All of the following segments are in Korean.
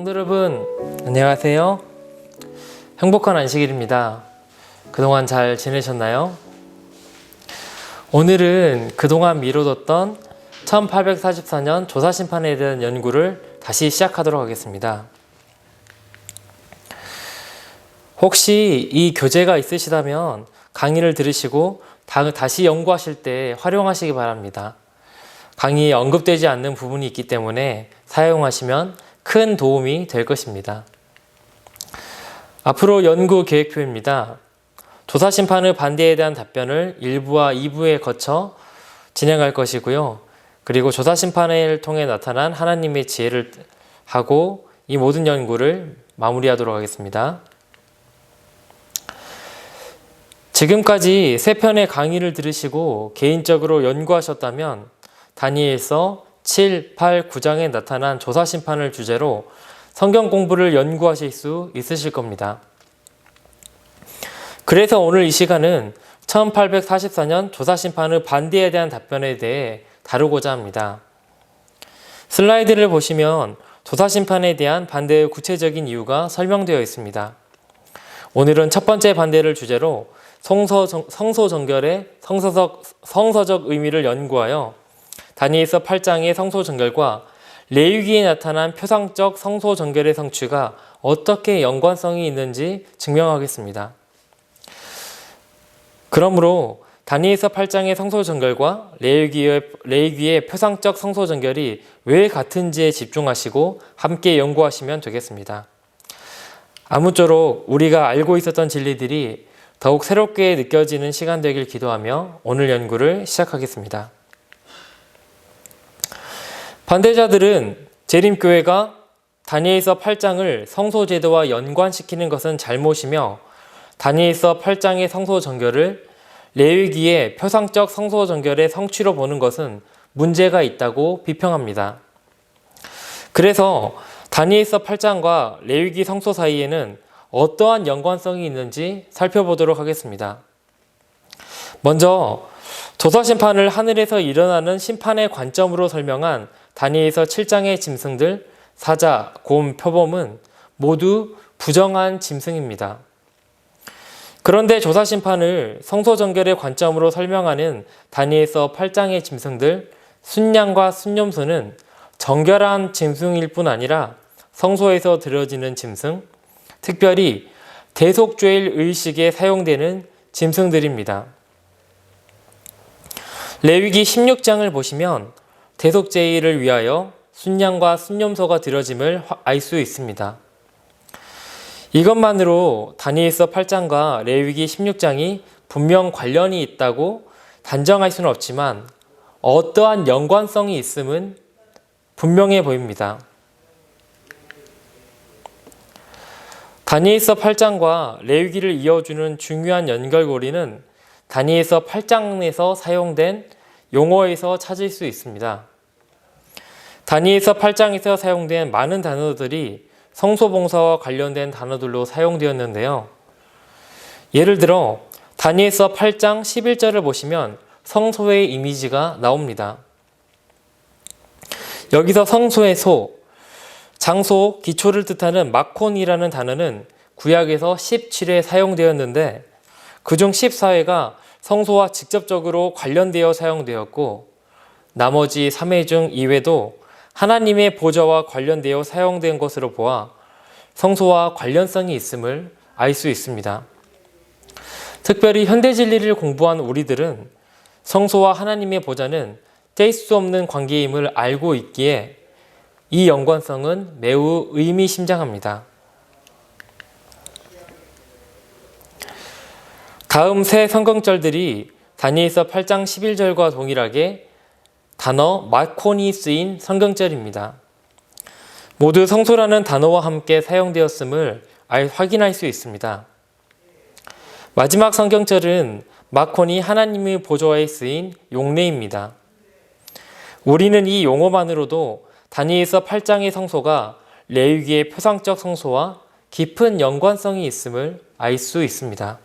성도 여러분, 안녕하세요. 행복한 안식일입니다. 그동안 잘 지내셨나요? 오늘은 그동안 미뤄뒀던 1844년 조사심판에 대한 연구를 다시 시작하도록 하겠습니다. 혹시 이 교재가 있으시다면 강의를 들으시고 다시 연구하실 때 활용하시기 바랍니다. 강의에 언급되지 않는 부분이 있기 때문에 사용하시면 큰 도움이 될 것입니다. 앞으로 연구 계획표입니다. 조사심판의 반대에 대한 답변을 1부와 2부에 거쳐 진행할 것이고요. 그리고 조사심판을 통해 나타난 하나님의 지혜를 하고 이 모든 연구를 마무리하도록 하겠습니다. 지금까지 3편의 강의를 들으시고 개인적으로 연구하셨다면 다니엘서 7, 8, 9장에 나타난 조사심판을 주제로 성경 공부를 연구하실 수 있으실 겁니다. 그래서 오늘 이 시간은 1844년 조사심판의 반대에 대한 답변에 대해 다루고자 합니다. 슬라이드를 보시면 조사심판에 대한 반대의 구체적인 이유가 설명되어 있습니다. 오늘은 첫 번째 반대를 주제로 성소정결의 성서적 의미를 연구하여 다니엘서 8장의 성소정결과 레위기에 나타난 표상적 성소정결의 성취가 어떻게 연관성이 있는지 증명하겠습니다. 그러므로 다니엘서 8장의 성소정결과 레위기의 표상적 성소정결이 왜 같은지에 집중하시고 함께 연구하시면 되겠습니다. 아무쪼록 우리가 알고 있었던 진리들이 더욱 새롭게 느껴지는 시간 되길 기도하며 오늘 연구를 시작하겠습니다. 반대자들은 재림교회가 다니엘서 8장을 성소제도와 연관시키는 것은 잘못이며 다니엘서 8장의 성소정결을 레위기의 표상적 성소정결의 성취로 보는 것은 문제가 있다고 비평합니다. 그래서 다니엘서 8장과 레위기 성소 사이에는 어떠한 연관성이 있는지 살펴보도록 하겠습니다. 먼저 조사심판을 하늘에서 일어나는 심판의 관점으로 설명한 다니엘서 7장의 짐승들 사자, 곰, 표범은 모두 부정한 짐승입니다. 그런데 조사심판을 성소정결의 관점으로 설명하는 다니엘서 8장의 짐승들 순양과 순념소는 정결한 짐승일 뿐 아니라 성소에서 드려지는 짐승, 특별히 대속죄일 의식에 사용되는 짐승들입니다. 레위기 16장을 보시면 대속죄일을 위하여 순양과 순념소가 드려짐을 알 수 있습니다. 이것만으로 다니엘서 8장과 레위기 16장이 분명 관련이 있다고 단정할 수는 없지만 어떠한 연관성이 있음은 분명해 보입니다. 다니엘서 8장과 레위기를 이어주는 중요한 연결고리는 다니엘서 8장에서 사용된 용어에서 찾을 수 있습니다. 다니엘서 8장에서 사용된 많은 단어들이 성소봉사와 관련된 단어들로 사용되었는데요. 예를 들어 다니엘서 8장 11절을 보시면 성소의 이미지가 나옵니다. 여기서 성소의 소, 장소, 기초를 뜻하는 마콘이라는 단어는 구약에서 17회 사용되었는데 그중 14회가 성소와 직접적으로 관련되어 사용되었고 나머지 3회 중 2회도 하나님의 보좌와 관련되어 사용된 것으로 보아 성소와 관련성이 있음을 알 수 있습니다. 특별히 현대진리를 공부한 우리들은 성소와 하나님의 보좌는 뗄 수 없는 관계임을 알고 있기에 이 연관성은 매우 의미심장합니다. 다음 세 성경절들이 다니엘서 8장 11절과 동일하게 단어 마콘이 쓰인 성경절입니다. 모두 성소라는 단어와 함께 사용되었음을 확인할 수 있습니다. 마지막 성경절은 마콘이 하나님의 보좌에 쓰인 용례입니다. 우리는 이 용어만으로도 다니엘서 8장의 성소가 레위기의 표상적 성소와 깊은 연관성이 있음을 알 수 있습니다.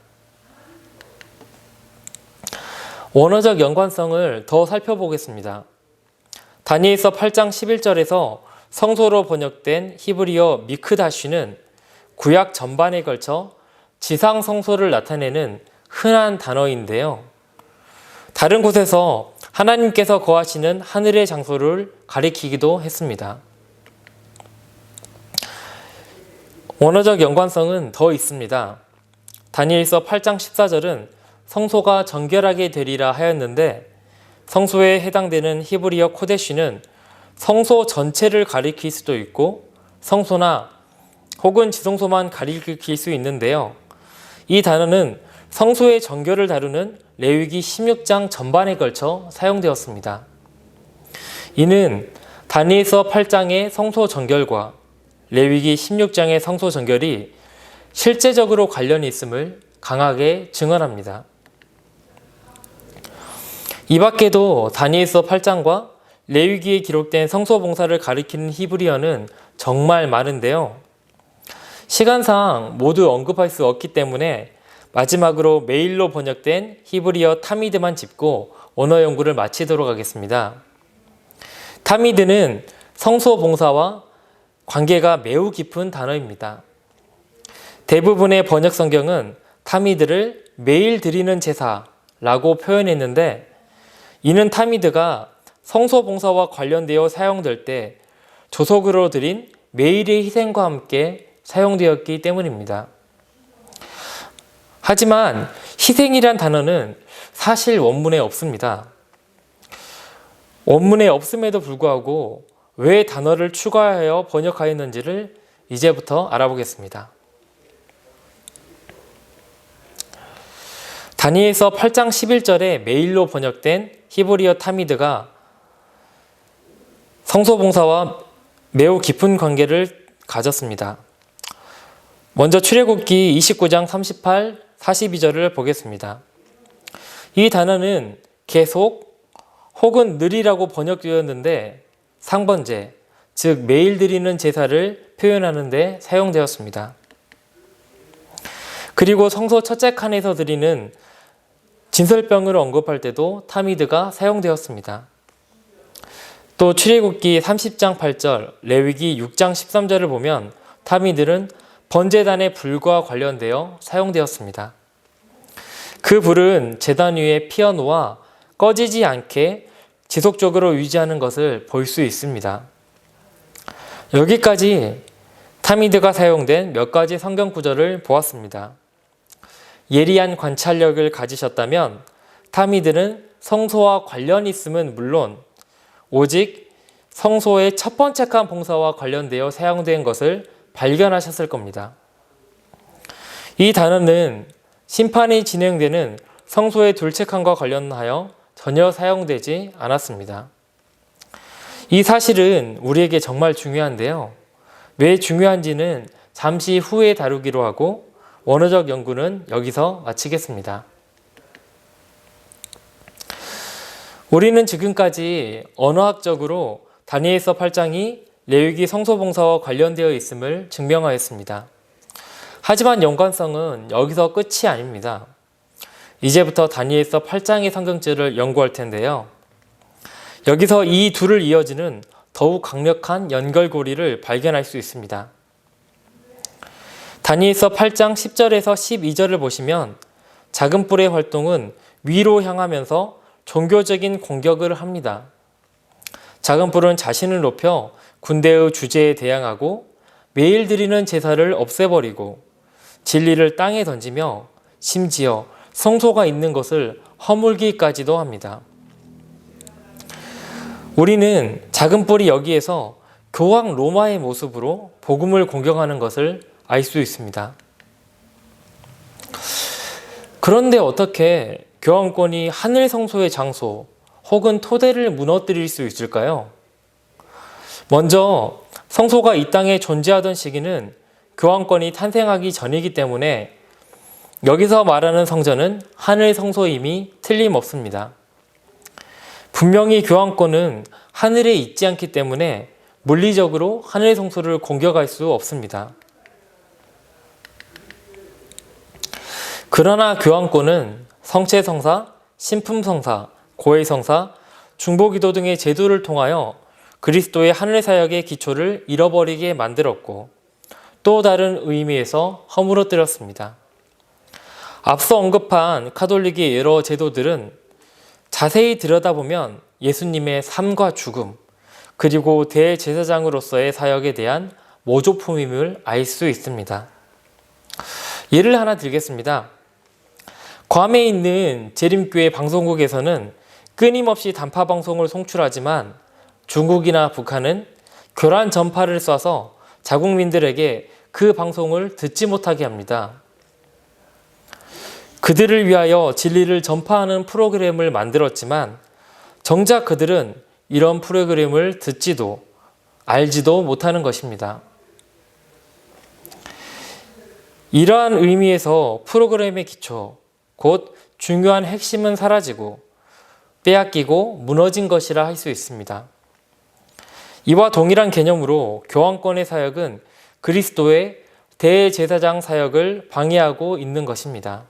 원어적 연관성을 더 살펴보겠습니다. 다니엘서 8장 11절에서 성소로 번역된 히브리어 미크다쉬는 구약 전반에 걸쳐 지상 성소를 나타내는 흔한 단어인데요. 다른 곳에서 하나님께서 거하시는 하늘의 장소를 가리키기도 했습니다. 원어적 연관성은 더 있습니다. 다니엘서 8장 14절은 성소가 정결하게 되리라 하였는데 성소에 해당되는 히브리어 코데쉬는 성소 전체를 가리킬 수도 있고 성소나 혹은 지성소만 가리킬 수 있는데요. 이 단어는 성소의 정결을 다루는 레위기 16장 전반에 걸쳐 사용되었습니다. 이는 다니엘서 8장의 성소 정결과 레위기 16장의 성소 정결이 실제적으로 관련이 있음을 강하게 증언합니다. 이 밖에도 다니엘서 8장과 레위기에 기록된 성소 봉사를 가리키는 히브리어는 정말 많은데요. 시간상 모두 언급할 수 없기 때문에 마지막으로 메일로 번역된 히브리어 타미드만 짚고 언어 연구를 마치도록 하겠습니다. 타미드는 성소 봉사와 관계가 매우 깊은 단어입니다. 대부분의 번역 성경은 타미드를 매일 드리는 제사라고 표현했는데 이는 타미드가 성소 봉사와 관련되어 사용될 때 조속으로 드린 매일의 희생과 함께 사용되었기 때문입니다. 하지만 희생이란 단어는 사실 원문에 없습니다. 원문에 없음에도 불구하고 왜 단어를 추가하여 번역하였는지를 이제부터 알아보겠습니다. 다니엘서 8장 11절에 메일로 번역된 히브리어 타미드가 성소봉사와 매우 깊은 관계를 가졌습니다. 먼저 출애굽기 29장 38, 42절을 보겠습니다. 이 단어는 계속 혹은 늘이라고 번역되었는데 상번제, 즉 매일 드리는 제사를 표현하는 데 사용되었습니다. 그리고 성소 첫째 칸에서 드리는 진설병을 언급할 때도 타미드가 사용되었습니다. 또 출애굽기 30장 8절, 레위기 6장 13절을 보면 타미드는 번제단의 불과 관련되어 사용되었습니다. 그 불은 제단 위에 피어놓아 꺼지지 않게 지속적으로 유지하는 것을 볼 수 있습니다. 여기까지 타미드가 사용된 몇 가지 성경 구절을 보았습니다. 예리한 관찰력을 가지셨다면 타미드는 성소와 관련이 있음은 물론 오직 성소의 첫 번째 칸 봉사와 관련되어 사용된 것을 발견하셨을 겁니다. 이 단어는 심판이 진행되는 성소의 둘째 칸과 관련하여 전혀 사용되지 않았습니다. 이 사실은 우리에게 정말 중요한데요. 왜 중요한지는 잠시 후에 다루기로 하고 원어적 연구는 여기서 마치겠습니다. 우리는 지금까지 언어학적으로 다니엘서 8장이 레위기 성소봉사와 관련되어 있음을 증명하였습니다. 하지만 연관성은 여기서 끝이 아닙니다. 이제부터 다니엘서 8장의 성경절을 연구할 텐데요. 여기서 이 둘을 이어지는 더욱 강력한 연결고리를 발견할 수 있습니다. 다니엘서 8장 10절에서 12절을 보시면 작은 뿔의 활동은 위로 향하면서 종교적인 공격을 합니다. 작은 뿔은 자신을 높여 군대의 주제에 대항하고 매일 드리는 제사를 없애버리고 진리를 땅에 던지며 심지어 성소가 있는 것을 허물기까지도 합니다. 우리는 작은 뿔이 여기에서 교황 로마의 모습으로 복음을 공격하는 것을 알 수 있습니다. 그런데 어떻게 교황권이 하늘 성소의 장소 혹은 토대를 무너뜨릴 수 있을까요? 먼저 성소가 이 땅에 존재하던 시기는 교황권이 탄생하기 전이기 때문에 여기서 말하는 성전은 하늘 성소임이 틀림없습니다. 분명히 교황권은 하늘에 있지 않기 때문에 물리적으로 하늘 성소를 공격할 수 없습니다. 그러나 교황권은 성체성사, 신품성사, 고해성사, 중보기도 등의 제도를 통하여 그리스도의 하늘 사역의 기초를 잃어버리게 만들었고 또 다른 의미에서 허물어뜨렸습니다. 앞서 언급한 카톨릭의 여러 제도들은 자세히 들여다보면 예수님의 삶과 죽음, 그리고 대제사장으로서의 사역에 대한 모조품임을 알 수 있습니다. 예를 하나 들겠습니다. 괌에 있는 재림교회 방송국에서는 끊임없이 단파 방송을 송출하지만 중국이나 북한은 교란 전파를 쏴서 자국민들에게 그 방송을 듣지 못하게 합니다. 그들을 위하여 진리를 전파하는 프로그램을 만들었지만 정작 그들은 이런 프로그램을 듣지도 알지도 못하는 것입니다. 이러한 의미에서 프로그램의 기초, 곧 중요한 핵심은 사라지고 빼앗기고 무너진 것이라 할 수 있습니다. 이와 동일한 개념으로 교황권의 사역은 그리스도의 대제사장 사역을 방해하고 있는 것입니다.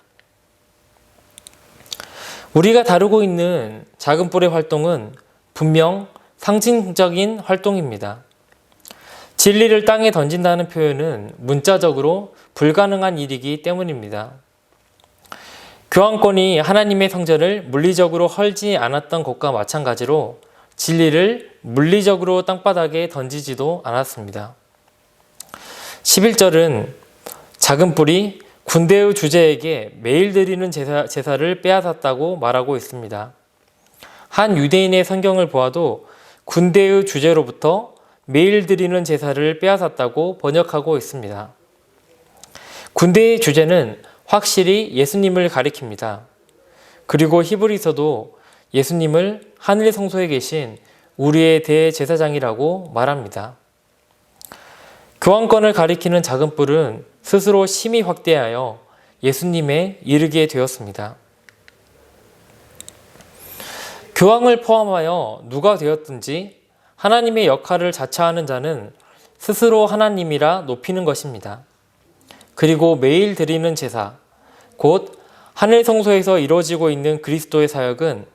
우리가 다루고 있는 작은 뿔의 활동은 분명 상징적인 활동입니다. 진리를 땅에 던진다는 표현은 문자적으로 불가능한 일이기 때문입니다. 교황권이 하나님의 성전을 물리적으로 헐지 않았던 것과 마찬가지로 진리를 물리적으로 땅바닥에 던지지도 않았습니다. 11절은 작은 뿔이 군대의 주제에게 매일 드리는 제사를 빼앗았다고 말하고 있습니다. 한 유대인의 성경을 보아도 군대의 주제로부터 매일 드리는 제사를 빼앗았다고 번역하고 있습니다. 군대의 주제는 확실히 예수님을 가리킵니다. 그리고 히브리서도 예수님을 하늘 성소에 계신 우리의 대제사장이라고 말합니다. 교황권을 가리키는 작은 뿔은 스스로 심히 확대하여 예수님에 이르게 되었습니다. 교황을 포함하여 누가 되었든지 하나님의 역할을 자처하는 자는 스스로 하나님이라 높이는 것입니다. 그리고 매일 드리는 제사, 곧 하늘 성소에서 이루어지고 있는 그리스도의 사역은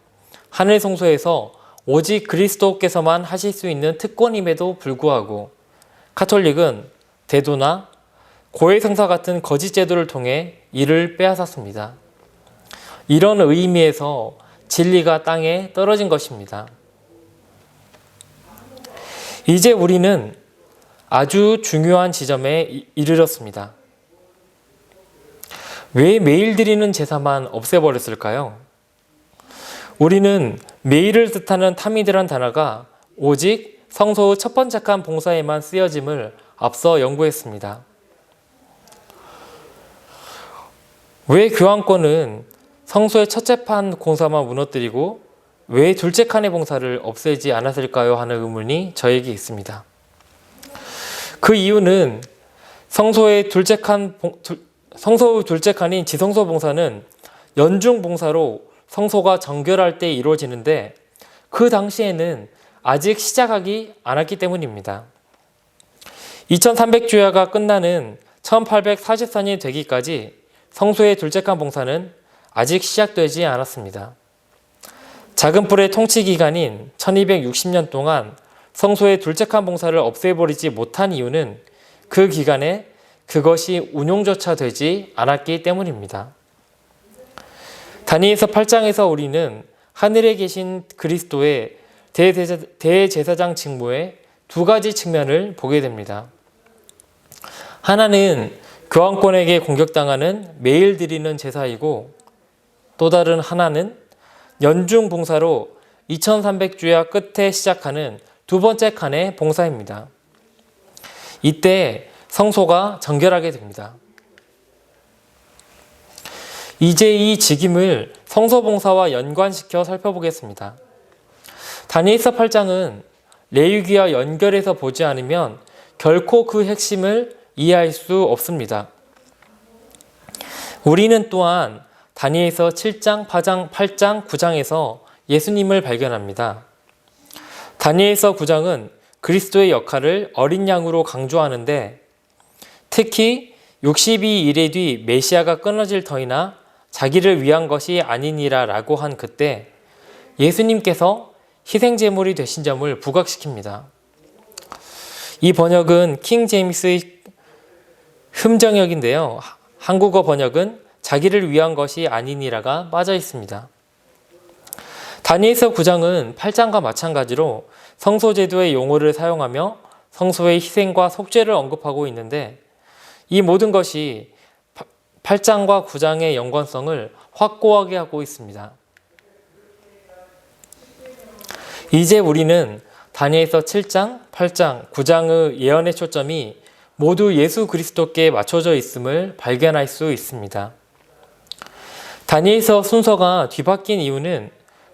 하늘 성소에서 오직 그리스도께서만 하실 수 있는 특권임에도 불구하고 카톨릭은 대도나 고해성사 같은 거짓 제도를 통해 이를 빼앗았습니다. 이런 의미에서 진리가 땅에 떨어진 것입니다. 이제 우리는 아주 중요한 지점에 이르렀습니다. 왜 매일 드리는 제사만 없애버렸을까요? 우리는 매일을 뜻하는 타미드란 단어가 오직 성소의 첫 번째 칸 봉사에만 쓰여짐을 앞서 연구했습니다. 왜 교황권은 성소의 첫째 칸 공사만 무너뜨리고 왜 둘째 칸의 봉사를 없애지 않았을까요? 하는 의문이 저에게 있습니다. 그 이유는 성소의 둘째 칸인 지성소 봉사는 연중 봉사로 성소가 정결할 때 이루어지는데 그 당시에는 아직 시작하기 않았기 때문입니다. 2300주야가 끝나는 1844년이 되기까지 성소의 둘째 칸 봉사는 아직 시작되지 않았습니다. 작은 뿔의 통치 기간인 1260년 동안 성소의 둘째 칸 봉사를 없애버리지 못한 이유는 그 기간에 그것이 운용조차 되지 않았기 때문입니다. 다니엘서 8장에서 우리는 하늘에 계신 그리스도의 대제사장 직무의 두 가지 측면을 보게 됩니다. 하나는 교황권에게 공격당하는 매일 드리는 제사이고 또 다른 하나는 연중 봉사로 2300주야 끝에 시작하는 두 번째 칸의 봉사입니다. 이때 성소가 정결하게 됩니다. 이제 이 직임을 성소 봉사와 연관시켜 살펴보겠습니다. 다니엘서 8장은 레위기와 연결해서 보지 않으면 결코 그 핵심을 이해할 수 없습니다. 우리는 또한 다니엘서 7장, 8장, 9장에서 예수님을 발견합니다. 다니엘서 9장은 그리스도의 역할을 어린 양으로 강조하는데 특히 62일의 뒤 메시아가 끊어질 터이나 자기를 위한 것이 아니니라 라고 한 그때 예수님께서 희생제물이 되신 점을 부각시킵니다. 이 번역은 킹 제임스의 흠정역인데요. 한국어 번역은 자기를 위한 것이 아니니라가 빠져 있습니다. 다니엘서 9장은 8장과 마찬가지로 성소제도의 용어를 사용하며 성소의 희생과 속죄를 언급하고 있는데 이 모든 것이 8장과 9장의 연관성을 확고하게 하고 있습니다. 이제 우리는 다니엘서 7장, 8장, 9장의 예언의 초점이 모두 예수 그리스도께 맞춰져 있음을 발견할 수 있습니다. 다니엘서 순서가 뒤바뀐 이유는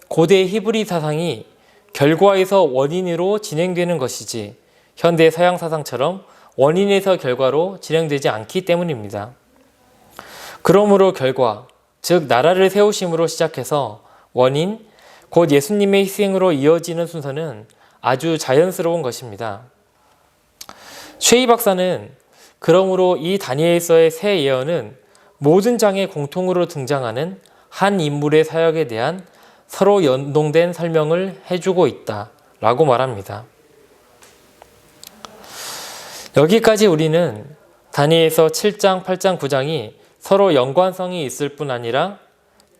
고대 히브리 사상이 결과에서 원인으로 진행되는 것이지 현대 서양 사상처럼 원인에서 결과로 진행되지 않기 때문입니다. 그러므로 결과, 즉 나라를 세우심으로 시작해서 원인, 곧 예수님의 희생으로 이어지는 순서는 아주 자연스러운 것입니다. 최희 박사는 그러므로 이 다니엘서의 새 예언은 모든 장에 공통으로 등장하는 한 인물의 사역에 대한 서로 연동된 설명을 해주고 있다 라고 말합니다. 여기까지 우리는 다니엘서 7장, 8장, 9장이 서로 연관성이 있을 뿐 아니라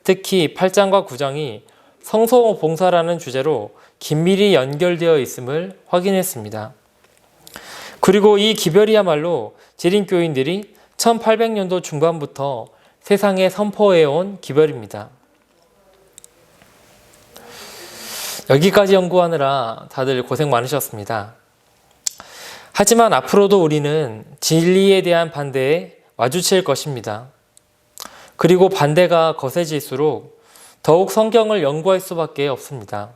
특히 8장과 9장이 성소 봉사라는 주제로 긴밀히 연결되어 있음을 확인했습니다. 그리고 이 기별이야말로 지린교인들이 1800년도 중반부터 세상에 선포해온 기별입니다. 여기까지 연구하느라 다들 고생 많으셨습니다. 하지만 앞으로도 우리는 진리에 대한 반대에 마주칠 것입니다. 그리고 반대가 거세질수록 더욱 성경을 연구할 수밖에 없습니다.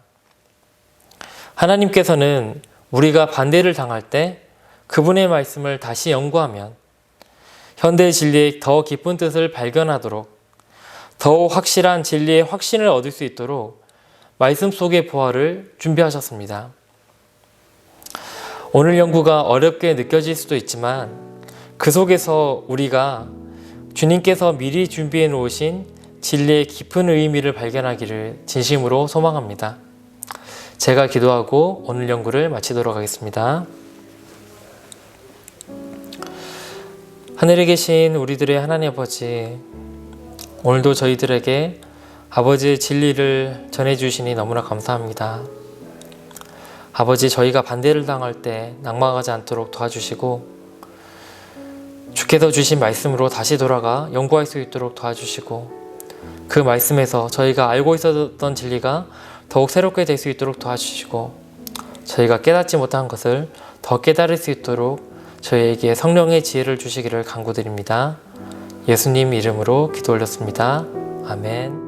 하나님께서는 우리가 반대를 당할 때 그분의 말씀을 다시 연구하면 현대 진리의 더 깊은 뜻을 발견하도록 더욱 확실한 진리의 확신을 얻을 수 있도록 말씀 속의 보화를 준비하셨습니다. 오늘 연구가 어렵게 느껴질 수도 있지만 그 속에서 우리가 주님께서 미리 준비해 놓으신 진리의 깊은 의미를 발견하기를 진심으로 소망합니다. 제가 기도하고 오늘 연구를 마치도록 하겠습니다. 하늘에 계신 우리들의 하나님 아버지, 오늘도 저희들에게 아버지의 진리를 전해주시니 너무나 감사합니다. 아버지, 저희가 반대를 당할 때 낙망하지 않도록 도와주시고 주께서 주신 말씀으로 다시 돌아가 연구할 수 있도록 도와주시고 그 말씀에서 저희가 알고 있었던 진리가 더욱 새롭게 될 수 있도록 도와주시고 저희가 깨닫지 못한 것을 더 깨달을 수 있도록 저희에게 성령의 지혜를 주시기를 간구드립니다. 예수님 이름으로 기도 올렸습니다. 아멘.